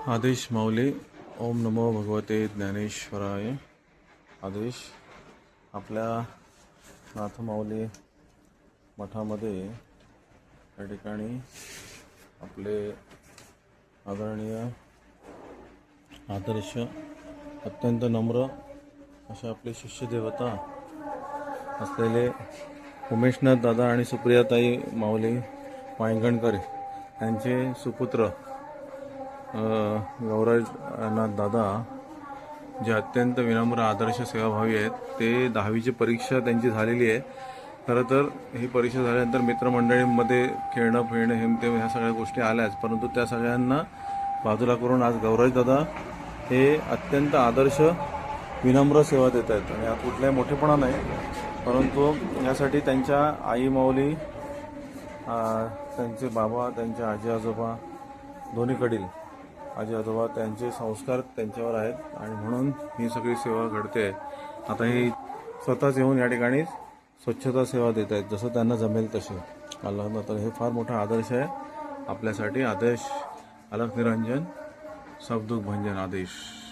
आदेश माऊली. ओम नमो भगवते ज्ञानेश्वराय. आदेश आपल्या नाथमाऊली मठामध्ये या ठिकाणी आपले आदरणीय आदर्श अत्यंत नम्र असे आपले शिष्यदेवता असलेले उमेशनाथ दादा आणि सुप्रियाताई माऊली वांगणकर यांचे सुपुत्र गौराजनाथ दादा जे अत्यंत विनम्र आदर्श सेवाभावी आहेत. ते 10वीची परीक्षा त्यांची झालेली आहे. खरं तर ही परीक्षा झाल्यानंतर मित्रमंडळींमध्ये खेळणं फिरणं हे ह्या सगळ्या गोष्टी आल्याच, परंतु त्या सगळ्यांना बाजूला करून आज गौराजदादा हे अत्यंत आदर्श विनम्र सेवा देत आहेत. आणि हा कुठलाही मोठेपणा नाही, परंतु यासाठी त्यांच्या आई माऊली, त्यांचे बाबा, त्यांचे आजी आजोबा दोन्हीकडील आजी आजोबा त्यांचे संस्कार त्यांच्यावर आहेत आणि म्हणून ही सगळी सेवा घडते. आता ही स्वतःच येऊन या ठिकाणी स्वच्छता सेवा देत आहेत, जसं त्यांना जमेल तसे. अल्लाह तर हे फार मोठा आदर्श आहे आपल्यासाठी. आदेश अलख निरंजन सब दुख भंजन. आदेश.